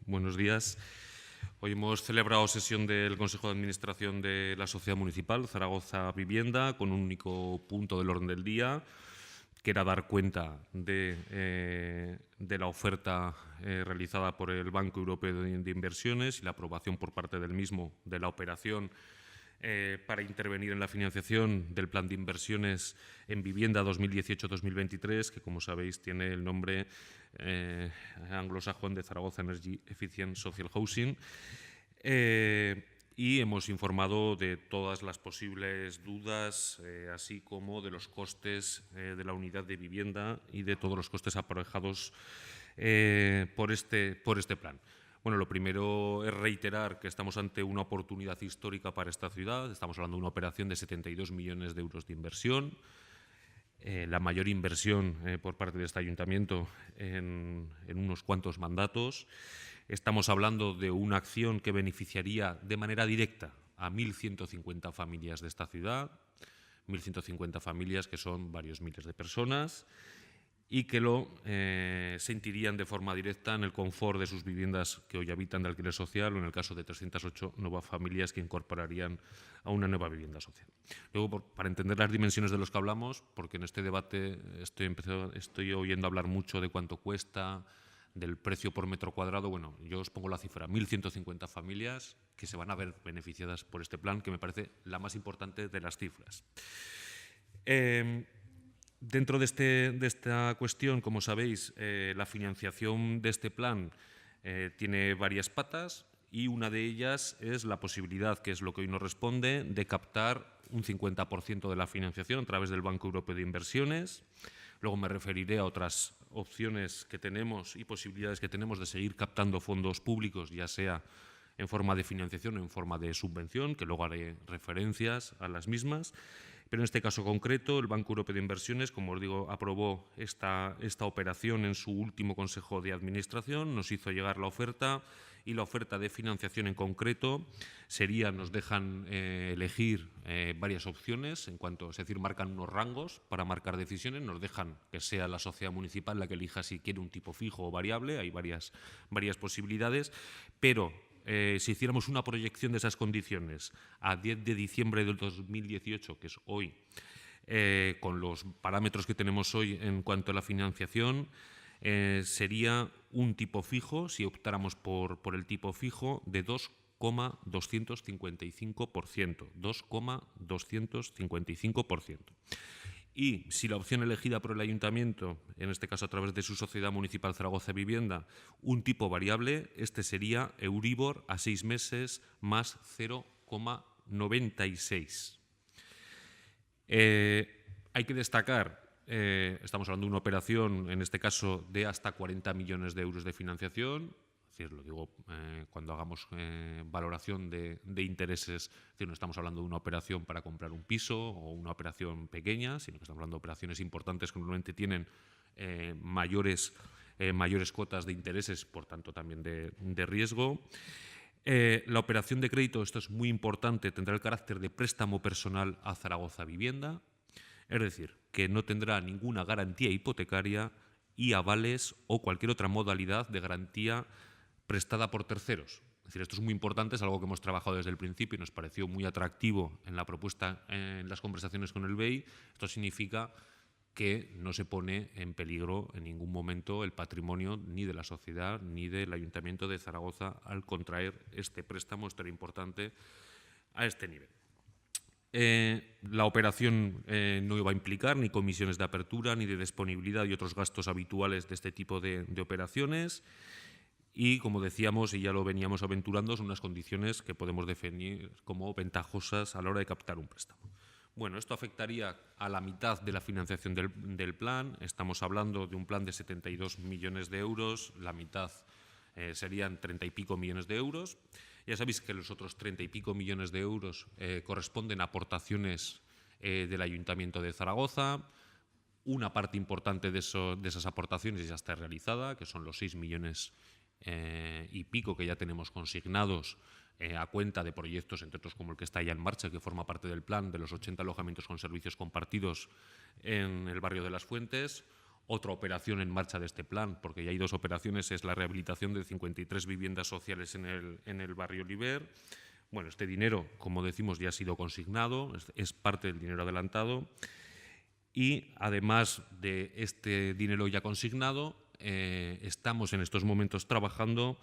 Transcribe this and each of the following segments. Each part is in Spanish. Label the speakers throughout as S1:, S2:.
S1: Buenos días. Hoy hemos celebrado sesión del Consejo de Administración de la Sociedad Municipal Zaragoza Vivienda con un único punto del orden del día, que era dar cuenta de la oferta realizada por el Banco Europeo de Inversiones y la aprobación por parte del mismo de la operación para intervenir en la financiación del Plan de Inversiones en Vivienda 2018-2023, que, como sabéis, tiene el nombre anglosajón de Zaragoza Energy Efficient Social Housing. Y hemos informado de todas las posibles dudas, así como de los costes de la unidad de vivienda y de todos los costes aparejados por este plan. Bueno, lo primero es reiterar que estamos ante una oportunidad histórica para esta ciudad. Estamos hablando de una operación de 72 millones de euros de inversión, la mayor inversión por parte de este ayuntamiento en unos cuantos mandatos. Estamos hablando de una acción que beneficiaría de manera directa a 1.150 familias de esta ciudad, 1.150 familias que son varios miles de personas, y que lo sentirían de forma directa en el confort de sus viviendas que hoy habitan de alquiler social, o en el caso de 308 nuevas familias que incorporarían a una nueva vivienda social. Luego, para entender las dimensiones de los que hablamos, porque en este debate estoy oyendo hablar mucho de cuánto cuesta, del precio por metro cuadrado. Bueno, yo os pongo la cifra: 1.150 familias que se van a ver beneficiadas por este plan, que me parece la más importante de las cifras. Dentro de esta cuestión, como sabéis, la financiación de este plan tiene varias patas, y una de ellas es la posibilidad, que es lo que hoy nos responde, de captar un 50% de la financiación a través del Banco Europeo de Inversiones. Luego me referiré a otras opciones que tenemos y posibilidades que tenemos de seguir captando fondos públicos, ya sea en forma de financiación o en forma de subvención, que luego haré referencias a las mismas. Pero en este caso concreto, el Banco Europeo de Inversiones, como os digo, aprobó esta operación en su último Consejo de Administración, nos hizo llegar la oferta, y la oferta de financiación en concreto sería, nos dejan elegir varias opciones, es decir, marcan unos rangos para marcar decisiones, nos dejan que sea la sociedad municipal la que elija si quiere un tipo fijo o variable, hay varias posibilidades, pero si hiciéramos una proyección de esas condiciones a 10 de diciembre del 2018, que es hoy, con los parámetros que tenemos hoy en cuanto a la financiación, sería un tipo fijo, si optáramos por el tipo fijo, de 2,255%. 2,255%. Y si la opción elegida por el ayuntamiento, en este caso a través de su Sociedad Municipal Zaragoza Vivienda, un tipo variable, este sería Euribor a 6 meses más 0,96. Hay que destacar, estamos hablando de una operación, en este caso, de hasta 40 millones de euros de financiación. Es decir, lo digo cuando hagamos valoración de intereses, es decir, no estamos hablando de una operación para comprar un piso o una operación pequeña, sino que estamos hablando de operaciones importantes que normalmente tienen mayores cuotas de intereses, por tanto también de riesgo. La operación de crédito, esto es muy importante, tendrá el carácter de préstamo personal a Zaragoza Vivienda, es decir, que no tendrá ninguna garantía hipotecaria y avales o cualquier otra modalidad de garantía prestada por terceros. Es decir, esto es muy importante, es algo que hemos trabajado desde el principio y nos pareció muy atractivo en la propuesta, en las conversaciones con el BEI. Esto significa que no se pone en peligro en ningún momento el patrimonio ni de la sociedad ni del Ayuntamiento de Zaragoza al contraer este préstamo tan importante a este nivel. La operación no iba a implicar ni comisiones de apertura, ni de disponibilidad y otros gastos habituales de este tipo de operaciones. Y, como decíamos, y ya lo veníamos aventurando, son unas condiciones que podemos definir como ventajosas a la hora de captar un préstamo. Bueno, esto afectaría a la mitad de la financiación del plan. Estamos hablando de un plan de 72 millones de euros, la mitad serían 30 y pico millones de euros. Ya sabéis que los otros 30 y pico millones de euros corresponden a aportaciones del Ayuntamiento de Zaragoza. Una parte importante de esas aportaciones ya está realizada, que son los 6 millones y pico que ya tenemos consignados a cuenta de proyectos, entre otros como el que está ya en marcha, que forma parte del plan de los 80 alojamientos con servicios compartidos en el barrio de Las Fuentes. otra operación en marcha de este plan, porque ya hay dos operaciones, es la rehabilitación de 53 viviendas sociales en el barrio Oliver. Bueno, este dinero, como decimos, ya ha sido consignado, es parte del dinero adelantado. Y además de este dinero ya consignado, estamos en estos momentos trabajando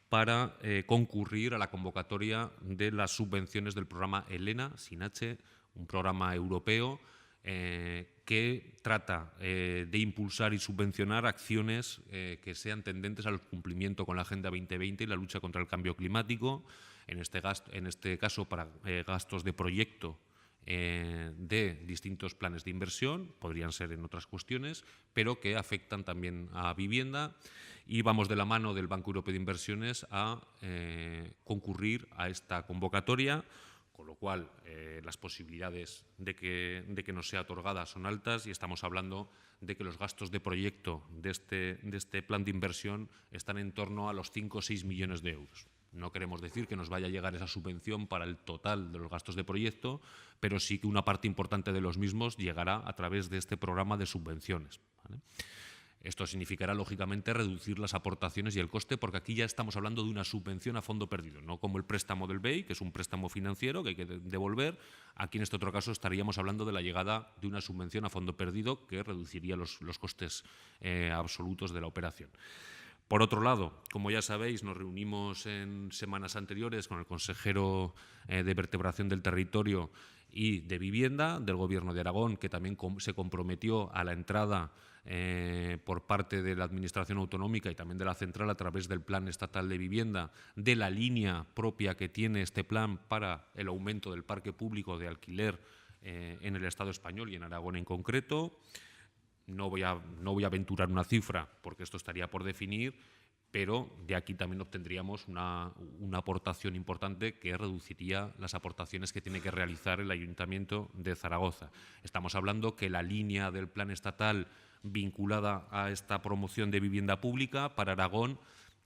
S1: para concurrir a la convocatoria de las subvenciones del programa ELENA, sin H, un programa europeo que trata de impulsar y subvencionar acciones que sean tendentes al cumplimiento con la Agenda 2020 y la lucha contra el cambio climático, en este caso para gastos de proyecto de distintos planes de inversión, podrían ser en otras cuestiones, pero que afectan también a vivienda, y vamos de la mano del Banco Europeo de Inversiones a concurrir a esta convocatoria, con lo cual las posibilidades de que nos sea otorgada son altas, y estamos hablando de que los gastos de proyecto de este plan de inversión están en torno a los 5 o 6 millones de euros. No queremos decir que nos vaya a llegar esa subvención para el total de los gastos de proyecto, pero sí que una parte importante de los mismos llegará a través de este programa de subvenciones, ¿vale? Esto significará, lógicamente, reducir las aportaciones y el coste, porque aquí ya estamos hablando de una subvención a fondo perdido, no como el préstamo del BEI, que es un préstamo financiero que hay que devolver. Aquí, en este otro caso, estaríamos hablando de la llegada de una subvención a fondo perdido que reduciría los costes absolutos de la operación. Por otro lado, como ya sabéis, nos reunimos en semanas anteriores con el consejero de Vertebración del Territorio y de Vivienda del Gobierno de Aragón, que también se comprometió a la entrada por parte de la Administración Autonómica y también de la Central a través del Plan Estatal de Vivienda, de la línea propia que tiene este plan para el aumento del parque público de alquiler en el Estado español y en Aragón en concreto. No voy a aventurar una cifra porque esto estaría por definir, pero de aquí también obtendríamos una aportación importante que reduciría las aportaciones que tiene que realizar el Ayuntamiento de Zaragoza. Estamos hablando que la línea del plan estatal vinculada a esta promoción de vivienda pública para Aragón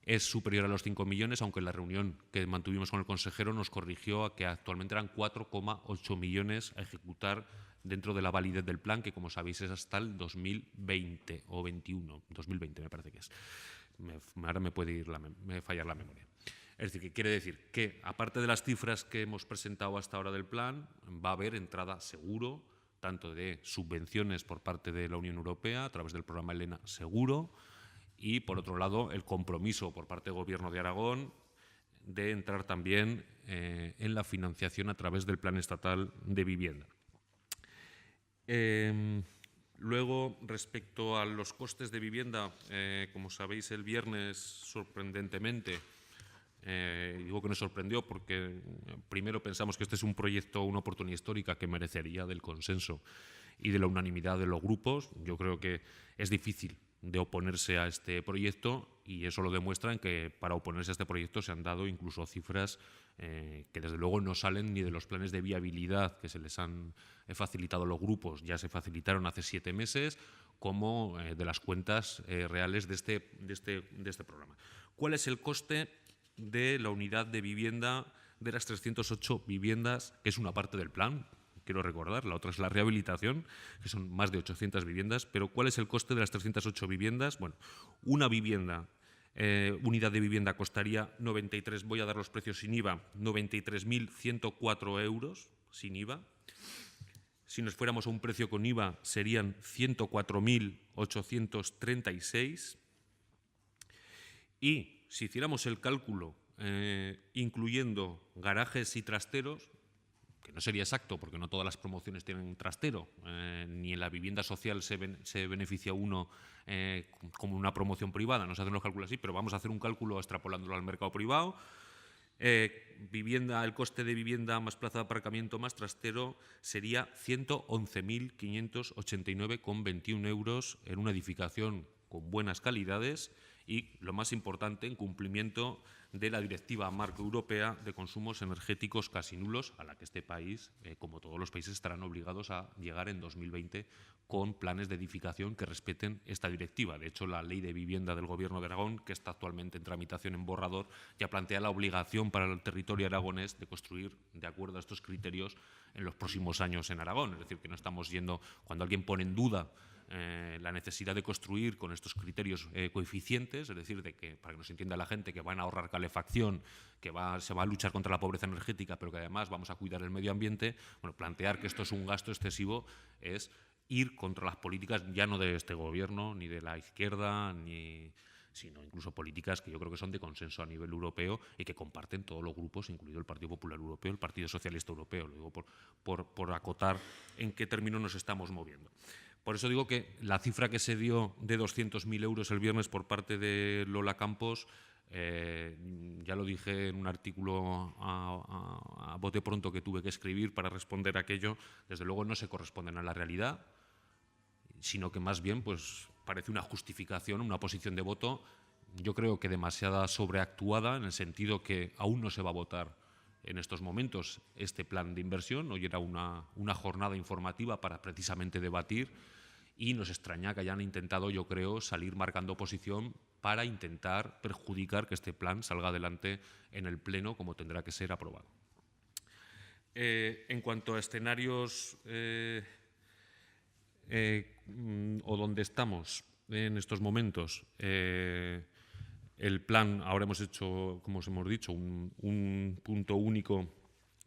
S1: es superior a los 5 millones, aunque en la reunión que mantuvimos con el consejero nos corrigió a que actualmente eran 4,8 millones a ejecutar dentro de la validez del plan, que como sabéis es hasta el 2020 o 21, 2020 me parece que es. Ahora me puede fallar la memoria. Es decir, que quiere decir que, aparte de las cifras que hemos presentado hasta ahora del plan, va a haber entrada seguro, tanto de subvenciones por parte de la Unión Europea, a través del programa ELENA seguro, y, por otro lado, el compromiso por parte del Gobierno de Aragón de entrar también en la financiación a través del Plan Estatal de Vivienda. Luego, respecto a los costes de vivienda, como sabéis, el viernes, sorprendentemente, digo que nos sorprendió porque primero pensamos que este es un proyecto, una oportunidad histórica que merecería del consenso y de la unanimidad de los grupos. Yo creo que es difícil de oponerse a este proyecto, y eso lo demuestra en que para oponerse a este proyecto se han dado incluso cifras que desde luego no salen ni de los planes de viabilidad que se les han facilitado a los grupos, ya se facilitaron hace 7 meses, como de las cuentas reales de este programa. ¿Cuál es el coste de la unidad de vivienda de las 308 viviendas, que es una parte del plan? Quiero recordar, la otra es la rehabilitación, que son más de 800 viviendas, pero ¿cuál es el coste de las 308 viviendas? Bueno, una vivienda, unidad de vivienda costaría 93, voy a dar los precios sin IVA, 93.104 euros sin IVA. Si nos fuéramos a un precio con IVA serían 104.836. Y si hiciéramos el cálculo incluyendo garajes y trasteros, que no sería exacto porque no todas las promociones tienen trastero, ni en la vivienda social se beneficia uno como una promoción privada, no se hacen los cálculos así, pero vamos a hacer un cálculo extrapolándolo al mercado privado. El coste de vivienda más plaza de aparcamiento más trastero sería 111.589,21 euros en una edificación con buenas calidades y, lo más importante, en cumplimiento de la Directiva Marco Europea de Consumos Energéticos Casi Nulos, a la que este país, como todos los países, estarán obligados a llegar en 2020 con planes de edificación que respeten esta directiva. De hecho, la Ley de Vivienda del Gobierno de Aragón, que está actualmente en tramitación en borrador, ya plantea la obligación para el territorio aragonés de construir de acuerdo a estos criterios en los próximos años en Aragón. Es decir, que no estamos yendo, cuando alguien pone en duda la necesidad de construir con estos criterios coeficientes, es decir, de que, para que nos entienda la gente, que van a ahorrar calefacción, que se va a luchar contra la pobreza energética, pero que además vamos a cuidar el medio ambiente. Bueno, plantear que esto es un gasto excesivo es ir contra las políticas ya no de este gobierno, ni de la izquierda, sino incluso políticas que yo creo que son de consenso a nivel europeo y que comparten todos los grupos, incluido el Partido Popular Europeo, el Partido Socialista Europeo. Lo digo por acotar en qué términos nos estamos moviendo. Por eso digo que la cifra que se dio de 200.000 euros el viernes por parte de Lola Campos, ya lo dije en un artículo a bote pronto que tuve que escribir para responder a aquello, desde luego no se corresponden a la realidad, sino que más bien pues, parece una justificación, una posición de voto, yo creo que demasiada sobreactuada, en el sentido que aún no se va a votar en estos momentos este plan de inversión. Hoy era una jornada informativa para precisamente debatir, y nos extraña que hayan intentado, yo creo, salir marcando posición para intentar perjudicar que este plan salga adelante en el Pleno como tendrá que ser aprobado. En cuanto a escenarios o donde estamos en estos momentos, el plan, ahora hemos hecho, como os hemos dicho, un punto único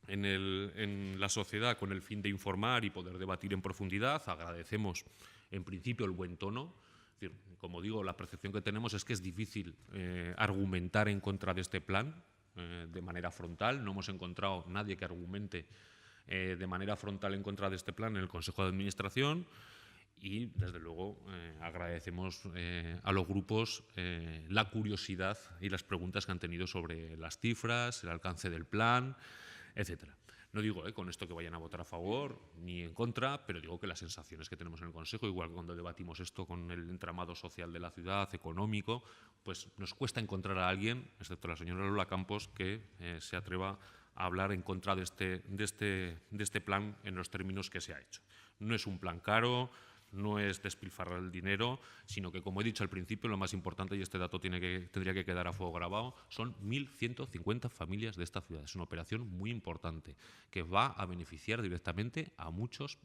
S1: en la sociedad con el fin de informar y poder debatir en profundidad. Agradecemos, en principio, el buen tono. Es decir, como digo, la percepción que tenemos es que es difícil argumentar en contra de este plan de manera frontal. No hemos encontrado nadie que argumente de manera frontal en contra de este plan en el Consejo de Administración. Y, desde luego, agradecemos a los grupos la curiosidad y las preguntas que han tenido sobre las cifras, el alcance del plan, etcétera. No digo con esto que vayan a votar a favor ni en contra, pero digo que las sensaciones que tenemos en el Consejo, igual que cuando debatimos esto con el entramado social de la ciudad, económico, pues nos cuesta encontrar a alguien, excepto la señora Lola Campos, que se atreva a hablar en contra de este plan en los términos que se ha hecho. No es un plan caro, no es despilfarrar el dinero, sino que, como he dicho al principio, lo más importante, y este dato tendría que quedar a fuego grabado, son 1.150 familias de esta ciudad. Es una operación muy importante que va a beneficiar directamente a muchas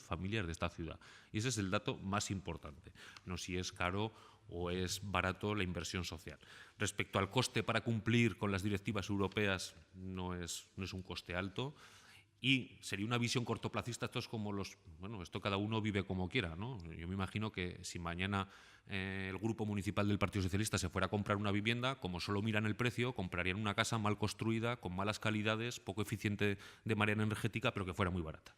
S1: familias de esta ciudad. Y ese es el dato más importante, no si es caro o es barato la inversión social. Respecto al coste para cumplir con las directivas europeas, no es un coste alto. Y sería una visión cortoplacista. Esto es como esto cada uno vive como quiera, ¿no? Yo me imagino que si mañana el grupo municipal del Partido Socialista se fuera a comprar una vivienda, como solo miran el precio, comprarían una casa mal construida, con malas calidades, poco eficiente de manera energética, pero que fuera muy barata.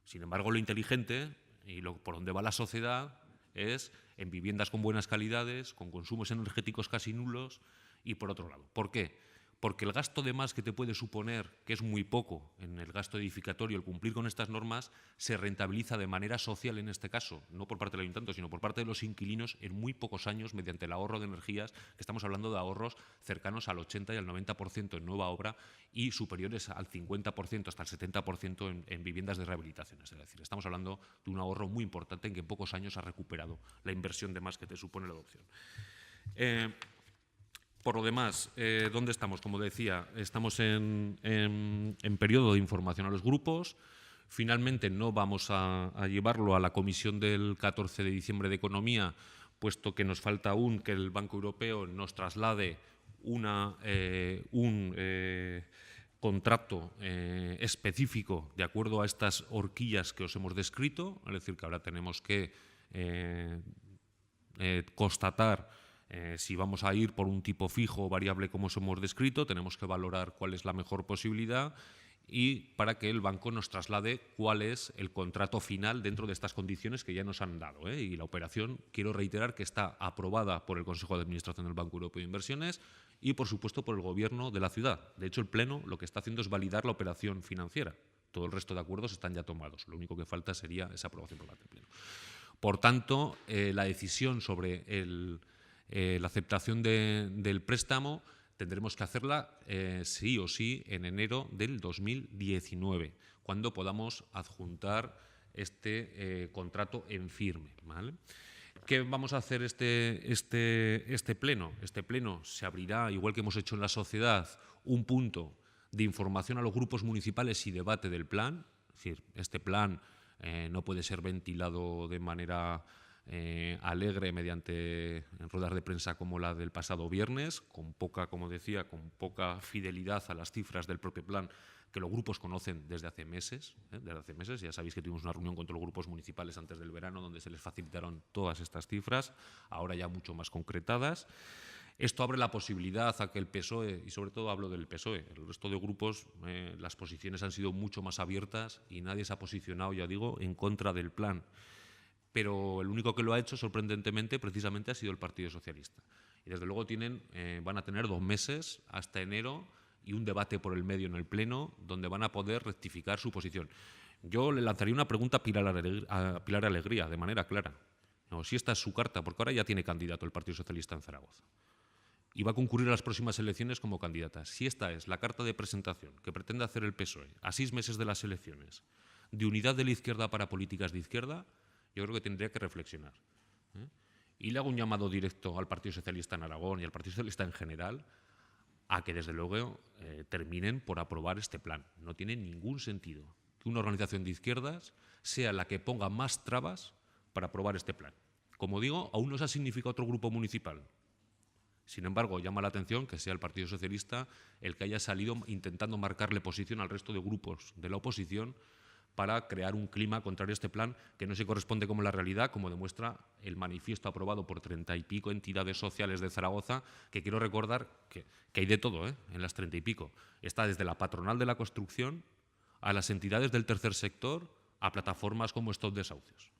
S1: Sin embargo, lo inteligente y por donde va la sociedad es en viviendas con buenas calidades, con consumos energéticos casi nulos y por otro lado. ¿Por qué? Porque el gasto de más que te puede suponer, que es muy poco en el gasto edificatorio, el cumplir con estas normas, se rentabiliza de manera social en este caso, no por parte del ayuntamiento, sino por parte de los inquilinos en muy pocos años mediante el ahorro de energías, que estamos hablando de ahorros cercanos al 80 y al 90% en nueva obra y superiores al 50% hasta el 70% en viviendas de rehabilitación. Es decir, estamos hablando de un ahorro muy importante en que en pocos años ha recuperado la inversión de más que te supone la adopción. Por lo demás, ¿dónde estamos? Como decía, estamos en periodo de información a los grupos. Finalmente no vamos a llevarlo a la comisión del 14 de diciembre de Economía, puesto que nos falta aún que el Banco Europeo nos traslade un contrato específico de acuerdo a estas horquillas que os hemos descrito. Es decir, que ahora tenemos que constatar si vamos a ir por un tipo fijo o variable como os hemos descrito. Tenemos que valorar cuál es la mejor posibilidad y para que el banco nos traslade cuál es el contrato final dentro de estas condiciones que ya nos han dado. Y la operación, quiero reiterar, que está aprobada por el Consejo de Administración del Banco Europeo de Inversiones y, por supuesto, por el Gobierno de la ciudad. De hecho, el Pleno lo que está haciendo es validar la operación financiera. Todo el resto de acuerdos están ya tomados. Lo único que falta sería esa aprobación por parte del Pleno. Por tanto, la decisión sobre la aceptación del préstamo tendremos que hacerla sí o sí en enero del 2019, cuando podamos adjuntar este contrato en firme, ¿vale? ¿Qué vamos a hacer este pleno? Este pleno se abrirá, igual que hemos hecho en la sociedad, un punto de información a los grupos municipales y debate del plan. Es decir, este plan no puede ser ventilado de manera alegre mediante ruedas de prensa como la del pasado viernes, con poca, como decía, con poca fidelidad a las cifras del propio plan que los grupos conocen desde hace meses. Ya sabéis que tuvimos una reunión con todos los grupos municipales antes del verano donde se les facilitaron todas estas cifras, ahora ya mucho más concretadas. Esto abre la posibilidad a que el PSOE, y sobre todo hablo del PSOE, el resto de grupos, las posiciones han sido mucho más abiertas y nadie se ha posicionado, ya digo, en contra del plan. Pero el único que lo ha hecho, sorprendentemente, precisamente ha sido el Partido Socialista. Y desde luego van a tener 2 meses hasta enero y un debate por el medio en el Pleno donde van a poder rectificar su posición. Yo le lanzaría una pregunta a Pilar Alegría, de manera clara. No, si esta es su carta, porque ahora ya tiene candidato el Partido Socialista en Zaragoza y va a concurrir a las próximas elecciones como candidata. Si esta es la carta de presentación que pretende hacer el PSOE a 6 meses de las elecciones, de unidad de la izquierda para políticas de izquierda, yo creo que tendría que reflexionar. Y le hago un llamado directo al Partido Socialista en Aragón y al Partido Socialista en general a que, desde luego, terminen por aprobar este plan. No tiene ningún sentido que una organización de izquierdas sea la que ponga más trabas para aprobar este plan. Como digo, aún no se ha significado otro grupo municipal. Sin embargo, llama la atención que sea el Partido Socialista el que haya salido intentando marcarle posición al resto de grupos de la oposición para crear un clima contrario a este plan que no se corresponde con la realidad, como demuestra el manifiesto aprobado por 30 y pico entidades sociales de Zaragoza, que quiero recordar que hay de todo en las 30 y pico. Está desde la patronal de la construcción a las entidades del tercer sector, a plataformas como Stop Desahucios.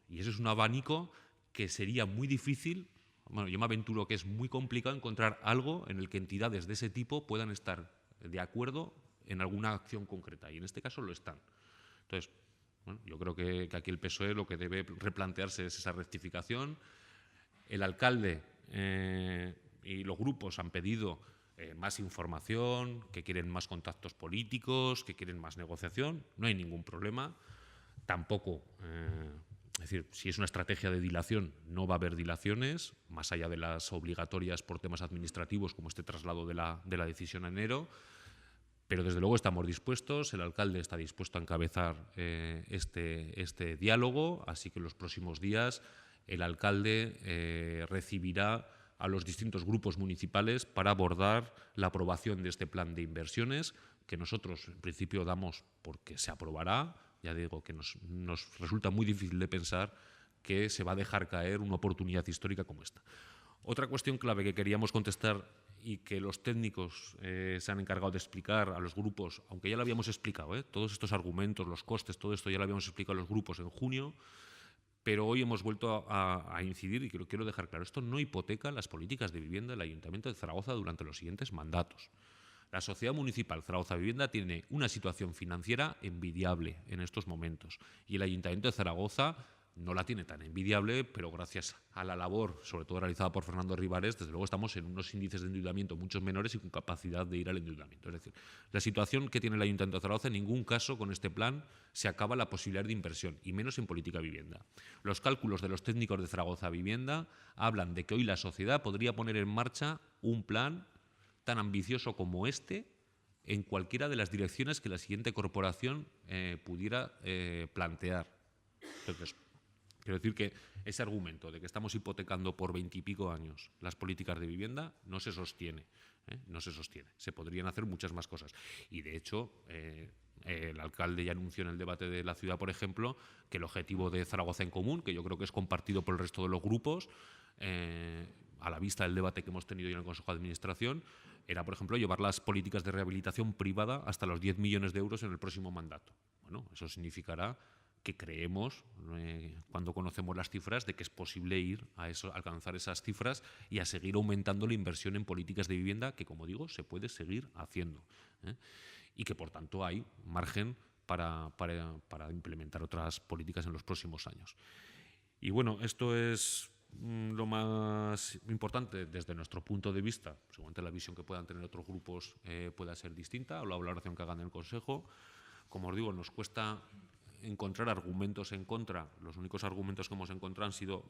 S1: Y ese es un abanico que sería muy difícil. Bueno, yo me aventuro que es muy complicado encontrar algo en el que entidades de ese tipo puedan estar de acuerdo en alguna acción concreta, y en este caso lo están. Entonces, bueno, yo creo que aquí el PSOE lo que debe replantearse es esa rectificación. El alcalde y los grupos han pedido más información, que quieren más contactos políticos, que quieren más negociación. No hay ningún problema. Tampoco... Es decir, si es una estrategia de dilación, no va a haber dilaciones, más allá de las obligatorias por temas administrativos, como este traslado de la decisión a enero. Pero desde luego estamos dispuestos, el alcalde está dispuesto a encabezar este diálogo, así que en los próximos días el alcalde recibirá a los distintos grupos municipales para abordar la aprobación de este plan de inversiones, que nosotros en principio damos porque se aprobará. Ya digo que nos resulta muy difícil de pensar que se va a dejar caer una oportunidad histórica como esta. Otra cuestión clave que queríamos contestar y que los técnicos se han encargado de explicar a los grupos, aunque ya lo habíamos explicado, todos estos argumentos, los costes, todo esto ya lo habíamos explicado a los grupos en junio, pero hoy hemos vuelto a incidir y que lo quiero dejar claro. Esto no hipoteca las políticas de vivienda del Ayuntamiento de Zaragoza durante los siguientes mandatos. La Sociedad Municipal Zaragoza Vivienda tiene una situación financiera envidiable en estos momentos y el Ayuntamiento de Zaragoza no la tiene tan envidiable, pero gracias a la labor, sobre todo realizada por Fernando Rivares, desde luego estamos en unos índices de endeudamiento mucho menores y con capacidad de ir al endeudamiento. Es decir, la situación que tiene el Ayuntamiento de Zaragoza, en ningún caso con este plan se acaba la posibilidad de inversión, y menos en política vivienda. Los cálculos de los técnicos de Zaragoza Vivienda hablan de que hoy la sociedad podría poner en marcha un plan tan ambicioso como este en cualquiera de las direcciones que la siguiente corporación pudiera plantear. Entonces, quiero decir que ese argumento de que estamos hipotecando por 20 y pico años las políticas de vivienda no se sostiene. No se sostiene. Se podrían hacer muchas más cosas. Y, de hecho, el alcalde ya anunció en el debate de la ciudad, por ejemplo, que el objetivo de Zaragoza en Común, que yo creo que es compartido por el resto de los grupos, a la vista del debate que hemos tenido hoy en el Consejo de Administración, era, por ejemplo, llevar las políticas de rehabilitación privada hasta los 10 millones de euros en el próximo mandato. Bueno, eso significará que creemos, cuando conocemos las cifras, de que es posible ir a alcanzar esas cifras y a seguir aumentando la inversión en políticas de vivienda, que, como digo, se puede seguir haciendo. Y que, por tanto, hay margen para implementar otras políticas en los próximos años. Y bueno, esto es lo más importante desde nuestro punto de vista, seguramente la visión que puedan tener otros grupos pueda ser distinta, o la valoración que hagan en el Consejo. Como os digo, nos cuesta encontrar argumentos en contra. Los únicos argumentos que hemos encontrado han sido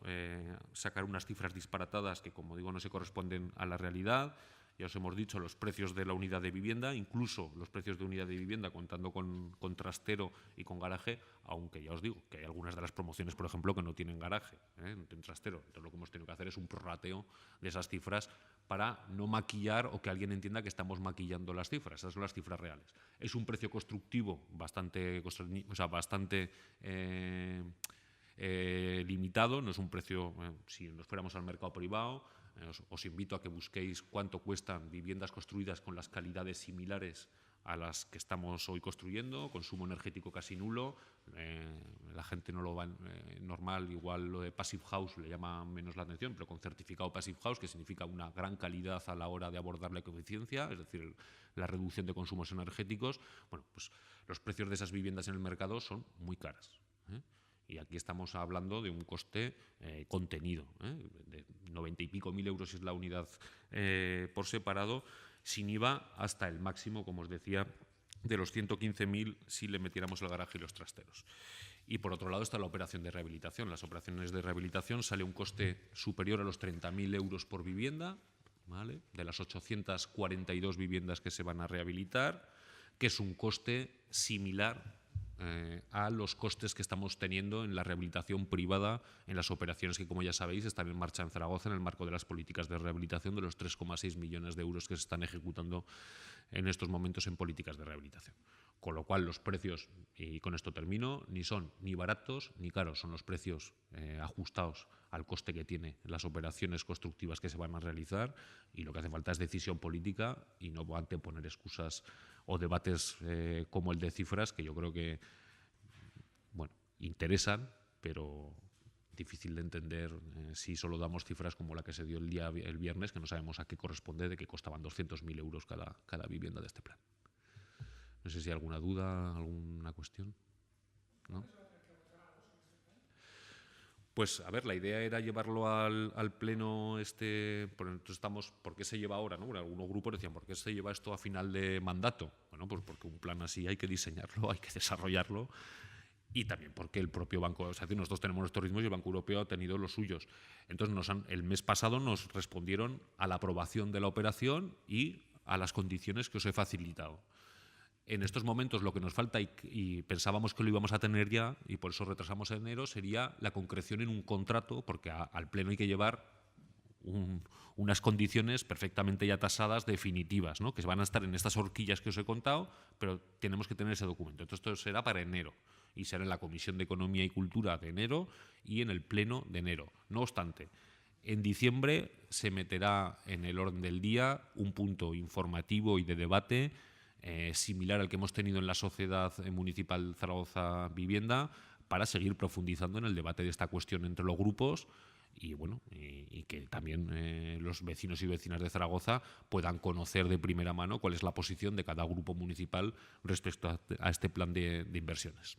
S1: sacar unas cifras disparatadas que, como digo, no se corresponden a la realidad. Ya os hemos dicho los precios de la unidad de vivienda, incluso los precios de unidad de vivienda contando con trastero y con garaje, aunque ya os digo que hay algunas de las promociones, por ejemplo, que no tienen garaje, no tienen trastero. Entonces lo que hemos tenido que hacer es un prorrateo de esas cifras para no maquillar o que alguien entienda que estamos maquillando las cifras. Esas son las cifras reales. Es un precio constructivo bastante limitado, no es un precio, si nos fuéramos al mercado privado, os invito a que busquéis cuánto cuestan viviendas construidas con las calidades similares a las que estamos hoy construyendo, consumo energético casi nulo, la gente no lo va normal, igual lo de Passive House le llama menos la atención, pero con certificado Passive House, que significa una gran calidad a la hora de abordar la ecoeficiencia, es decir, la reducción de consumos energéticos, bueno, pues los precios de esas viviendas en el mercado son muy caras. Y aquí estamos hablando de un coste contenido, de 90 y pico mil euros si es la unidad por separado, sin IVA hasta el máximo, como os decía, de los 115.000 si le metiéramos el garaje y los trasteros. Y por otro lado está la operación de rehabilitación. Las operaciones de rehabilitación sale un coste superior a los 30.000 euros por vivienda, ¿vale?, de las 842 viviendas que se van a rehabilitar, que es un coste similar a los costes que estamos teniendo en la rehabilitación privada en las operaciones que, como ya sabéis, están en marcha en Zaragoza en el marco de las políticas de rehabilitación, de los 3,6 millones de euros que se están ejecutando en estos momentos en políticas de rehabilitación. Con lo cual los precios, y con esto termino, ni son ni baratos ni caros, son los precios ajustados al coste que tienen las operaciones constructivas que se van a realizar, y lo que hace falta es decisión política y no anteponer excusas o debates como el de cifras, que yo creo que bueno, interesan, pero difícil de entender si solo damos cifras como la que se dio el viernes, que no sabemos a qué corresponde, de que costaban 200.000 euros cada vivienda de este plan. No sé si hay alguna duda, alguna cuestión. ¿No? Pues, a ver, la idea era llevarlo al pleno ¿por qué se lleva ahora? ¿No? Bueno, algunos grupos decían, ¿por qué se lleva esto a final de mandato? Bueno, pues porque un plan así hay que diseñarlo, hay que desarrollarlo, y también porque el propio banco, o sea, nosotros tenemos nuestros ritmos y el Banco Europeo ha tenido los suyos. Entonces, el mes pasado nos respondieron a la aprobación de la operación y a las condiciones que os he facilitado. En estos momentos lo que nos falta, y pensábamos que lo íbamos a tener ya, y por eso retrasamos a enero, sería la concreción en un contrato, porque al Pleno hay que llevar unas condiciones perfectamente ya tasadas, definitivas, ¿no?, que van a estar en estas horquillas que os he contado, pero tenemos que tener ese documento. Entonces esto será para enero, y será en la Comisión de Economía y Cultura de enero y en el Pleno de enero. No obstante, en diciembre se meterá en el orden del día un punto informativo y de debate similar al que hemos tenido en la Sociedad Municipal Zaragoza Vivienda, para seguir profundizando en el debate de esta cuestión entre los grupos y, bueno, y que también los vecinos y vecinas de Zaragoza puedan conocer de primera mano cuál es la posición de cada grupo municipal respecto a este plan de inversiones.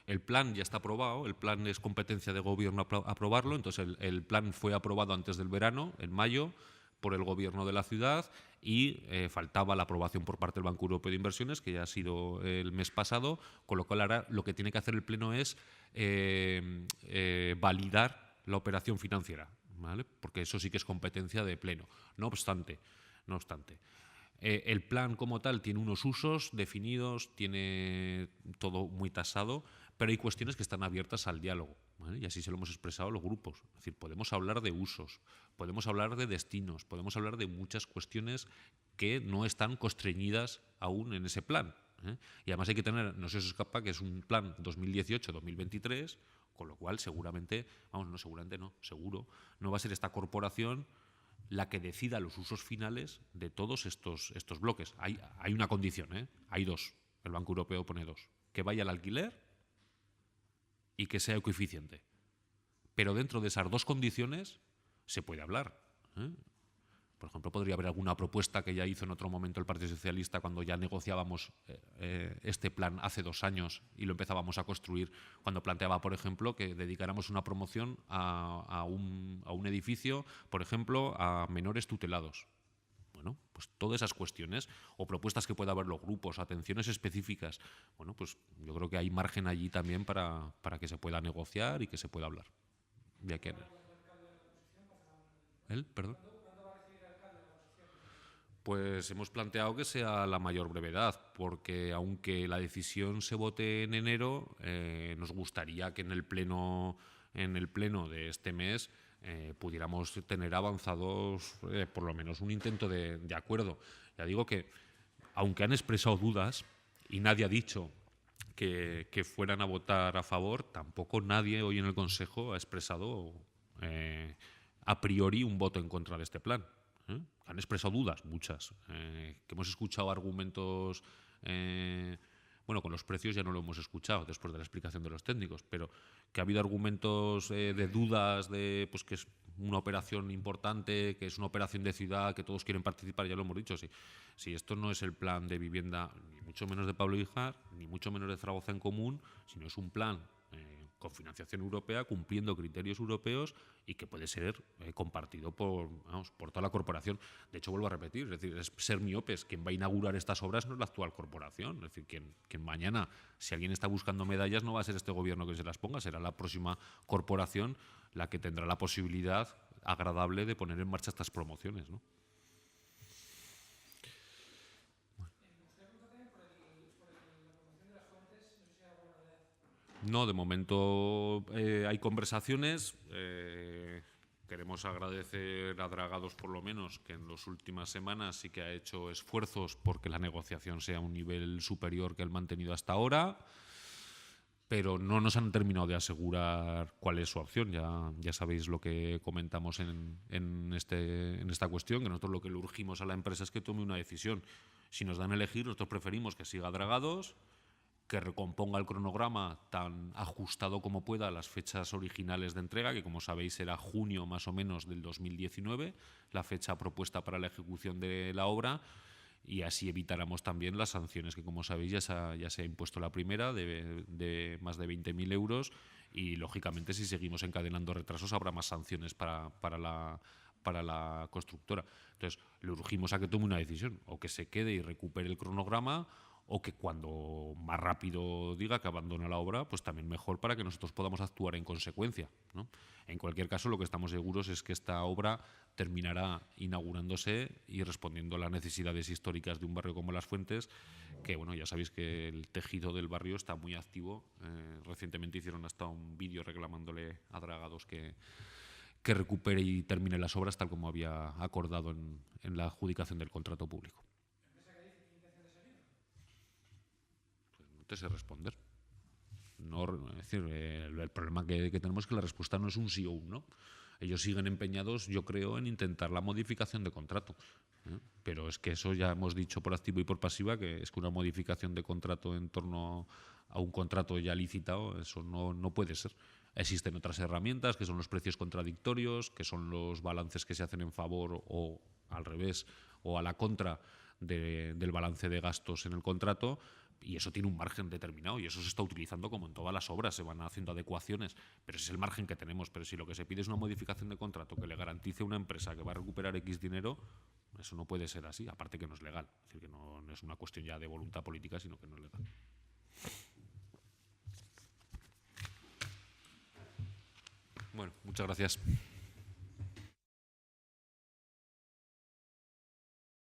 S1: El plan ya está aprobado, el plan es competencia de gobierno aprobarlo, entonces el plan fue aprobado antes del verano, en mayo, por el gobierno de la ciudad, y faltaba la aprobación por parte del Banco Europeo de Inversiones, que ya ha sido el mes pasado, con lo cual ahora lo que tiene que hacer el Pleno es validar la operación financiera, ¿vale?, porque eso sí que es competencia de Pleno. No obstante, el plan como tal tiene unos usos definidos, tiene todo muy tasado, pero hay cuestiones que están abiertas al diálogo, ¿vale?, y así se lo hemos expresado a los grupos. Es decir, podemos hablar de usos, podemos hablar de destinos, podemos hablar de muchas cuestiones que no están constreñidas aún en ese plan, ¿eh? Y además hay que tener, no se os escapa que es un plan 2018-2023, con lo cual seguramente, seguro, no va a ser esta corporación la que decida los usos finales de todos estos bloques. Hay una condición, hay dos. El Banco Europeo pone dos: que vaya al alquiler y que sea ecoeficiente. Pero dentro de esas dos condiciones se puede hablar, ¿eh? Por ejemplo, podría haber alguna propuesta que ya hizo en otro momento el Partido Socialista cuando ya negociábamos este plan hace 2 años y lo empezábamos a construir, cuando planteaba, por ejemplo, que dedicáramos una promoción a un edificio, por ejemplo, a menores tutelados. Bueno, pues todas esas cuestiones o propuestas que pueda haber los grupos, atenciones específicas, bueno, pues yo creo que hay margen allí también para que se pueda negociar y que se pueda hablar. Ya que... ¿Él? Perdón. Pues hemos planteado que sea la mayor brevedad, porque aunque la decisión se vote en enero, nos gustaría que en el pleno de este mes pudiéramos tener avanzados por lo menos un intento de acuerdo. Ya digo que, aunque han expresado dudas y nadie ha dicho que fueran a votar a favor, tampoco nadie hoy en el Consejo ha expresado a priori un voto en contra de este plan. Han expresado dudas, muchas. Que hemos escuchado argumentos... bueno, con los precios ya no lo hemos escuchado después de la explicación de los técnicos, pero que ha habido argumentos de dudas, de pues que es una operación importante, que es una operación de ciudad, que todos quieren participar, ya lo hemos dicho. Si esto no es el plan de vivienda, ni mucho menos de Pablo Híjar, ni mucho menos de Zaragoza en Común, sino es un plan con financiación europea, cumpliendo criterios europeos y que puede ser compartido por toda la corporación. De hecho, vuelvo a repetir, es decir, es ser miopes. Quien va a inaugurar estas obras no es la actual corporación. Es decir, quien mañana, si alguien está buscando medallas, no va a ser este gobierno que se las ponga, será la próxima corporación la que tendrá la posibilidad agradable de poner en marcha estas promociones, ¿no? No, de momento hay conversaciones. Queremos agradecer a Dragados, por lo menos, que en las últimas semanas sí que ha hecho esfuerzos porque la negociación sea a un nivel superior que el mantenido hasta ahora, pero no nos han terminado de asegurar cuál es su opción. Ya sabéis lo que comentamos en esta cuestión, que nosotros lo que le urgimos a la empresa es que tome una decisión. Si nos dan a elegir, nosotros preferimos que siga Dragados, que recomponga el cronograma tan ajustado como pueda a las fechas originales de entrega, que como sabéis era junio más o menos del 2019, la fecha propuesta para la ejecución de la obra, y así evitáramos también las sanciones, que como sabéis ya se ha impuesto la primera de más de 20.000 euros, y lógicamente si seguimos encadenando retrasos habrá más sanciones para la constructora. Entonces le urgimos a que tome una decisión, o que se quede y recupere el cronograma, o que cuando más rápido diga que abandona la obra, pues también mejor, para que nosotros podamos actuar en consecuencia, ¿no? En cualquier caso, lo que estamos seguros es que esta obra terminará inaugurándose y respondiendo a las necesidades históricas de un barrio como Las Fuentes, que bueno, ya sabéis que el tejido del barrio está muy activo. Recientemente hicieron hasta un vídeo reclamándole a Dragados que recupere y termine las obras tal como había acordado en la adjudicación del contrato público. No te sé responder. No, es decir, el problema que tenemos es que la respuesta no es un sí o un no. Ellos siguen empeñados, yo creo, en intentar la modificación de contrato. Pero es que eso ya hemos dicho por activo y por pasiva, que es que una modificación de contrato en torno a un contrato ya licitado, eso no puede ser. Existen otras herramientas, que son los precios contradictorios, que son los balances que se hacen en favor o al revés, o a la contra del balance de gastos en el contrato, y eso tiene un margen determinado, y eso se está utilizando como en todas las obras, se van haciendo adecuaciones, pero ese es el margen que tenemos. Pero si lo que se pide es una modificación de contrato que le garantice a una empresa que va a recuperar X dinero, eso no puede ser así, aparte que no es legal. Es decir, que no es una cuestión ya de voluntad política, sino que no es legal. Bueno, muchas gracias.